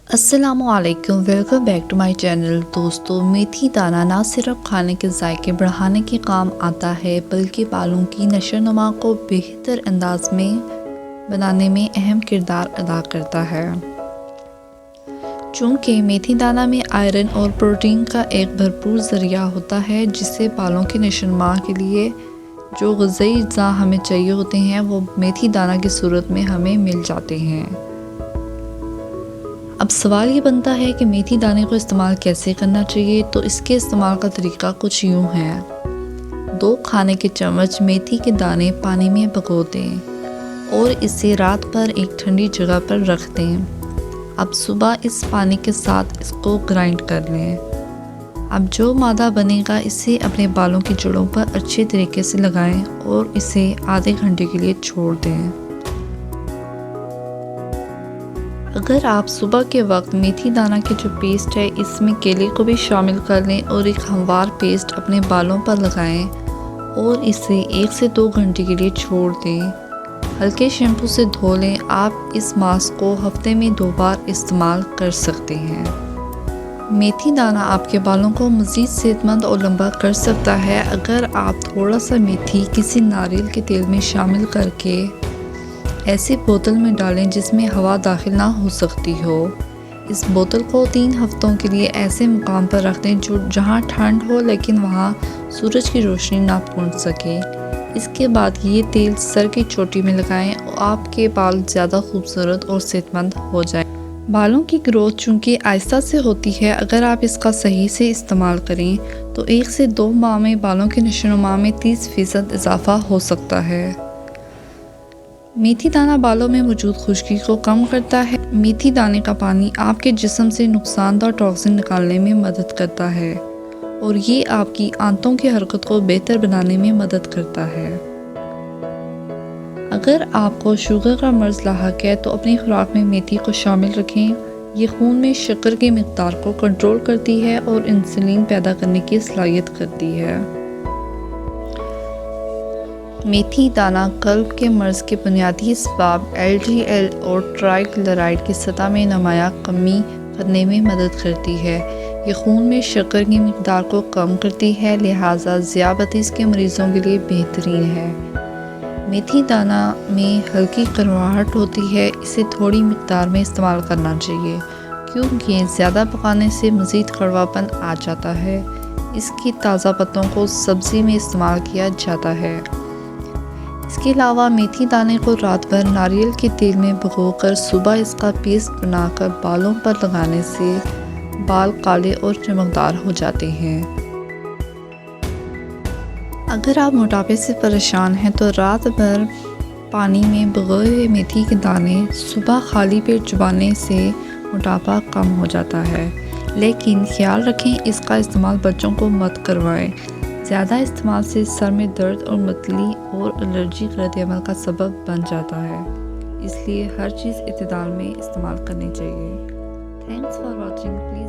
अस्सलामुअलैकुम, welcome back to my channel. दोस्तों, मेथी दाना ना सिर्फ खाने के जायके बढ़ाने के काम आता है बल्कि बालों की नशोनुमा को बेहतर अंदाज में बनाने में अहम किरदार अदा करता है। चूँकि मेथी दाना में आयरन और प्रोटीन का एक भरपूर ज़रिया होता है जिससे बालों की नशोनुमा के लिए जो ग़िज़ाई अज्जा हमें चाहिए होते हैं वो मेथी दाना की सूरत में हमें मिल जाते हैं। अब सवाल ये बनता है कि मेथी दाने को इस्तेमाल कैसे करना चाहिए। तो इसके इस्तेमाल का तरीका कुछ यूँ है। 2 खाने के चम्मच मेथी के दाने पानी में भिगो दें और इसे रात भर एक ठंडी जगह पर रख दें। अब सुबह इस पानी के साथ इसको ग्राइंड कर लें। अब जो मादा बनेगा इसे अपने बालों की जड़ों पर अच्छे तरीके से लगाएं और इसे आधे घंटे के लिए छोड़ दें। अगर आप सुबह के वक्त मेथी दाना की जो पेस्ट है इसमें केले को भी शामिल कर लें और एक हमवार पेस्ट अपने बालों पर लगाएं और इसे 1 से 2 घंटे के लिए छोड़ दें। हल्के शैम्पू से धो लें। आप इस मास्क को हफ्ते में 2 बार इस्तेमाल कर सकते हैं। मेथी दाना आपके बालों को मज़ीद सेहतमंद और लंबा कर सकता है। अगर आप थोड़ा सा मेथी किसी नारियल के तेल में शामिल करके ऐसी बोतल में डालें जिसमें हवा दाखिल ना हो सकती हो। इस बोतल को 3 हफ्तों के लिए ऐसे मुकाम पर रख दें जहाँ ठंड हो लेकिन वहाँ सूरज की रोशनी ना पहुँच सके। इसके बाद ये तेल सर की चोटी में लगाएं और आपके बाल ज़्यादा खूबसूरत और सेहतमंद हो जाए। बालों की ग्रोथ चूँकि आहिस्ता से होती है, अगर आप इसका सही से इस्तेमाल करें तो 1 से 2 माह में बालों की नशोनुमा में 30% इजाफा हो सकता है। मेथी दाना बालों में मौजूद खुश्की को कम करता है। मेथी दाने का पानी आपके जिस्म से नुकसानदेह टॉक्सिन निकालने में मदद करता है और ये आपकी आंतों की हरकत को बेहतर बनाने में मदद करता है। अगर आपको शुगर का मर्ज़ लाहक है तो अपनी खुराक में मेथी को शामिल रखें। ये खून में शक्कर की मिक़दार को कंट्रोल करती है और इंसुलिन पैदा करने की सलाहियत करती है। मेथी दाना कल्ब के मर्ज़ के बुनियादी असबाब LDL और ट्राइग्लिसराइड की सतह में नुमायां कमी करने में मदद करती है। ये खून में शक्कर की मिक़दार को कम करती है, लिहाजा ज़ियाबतीस के मरीज़ों के लिए बेहतरीन है। मेथी दाना में हल्की कड़वाहट होती है, इसे थोड़ी मिक़दार में इस्तेमाल करना चाहिए क्योंकि ज़्यादा पकाने से मज़ीद कड़वापन आ जाता है। इसकी ताज़ा पत्तों को सब्ज़ी में इस्तेमाल किया जाता है। इसके अलावा मेथी दाने को रात भर नारियल के तेल में भिगोकर सुबह इसका पेस्ट बनाकर बालों पर लगाने से बाल काले और चमकदार हो जाते हैं। अगर आप मोटापे से परेशान हैं तो रात भर पानी में भिगोए हुए मेथी के दाने सुबह खाली पेट चबाने से मोटापा कम हो जाता है। लेकिन ख्याल रखें, इसका इस्तेमाल बच्चों को मत करवाएं। ज़्यादा इस्तेमाल से सर में दर्द और मतली और एलर्जी रद्द-ए-अमल का सबब बन जाता है, इसलिए हर चीज़ इत्तेदाल में इस्तेमाल करनी चाहिए। Thanks for watching. प्लीज़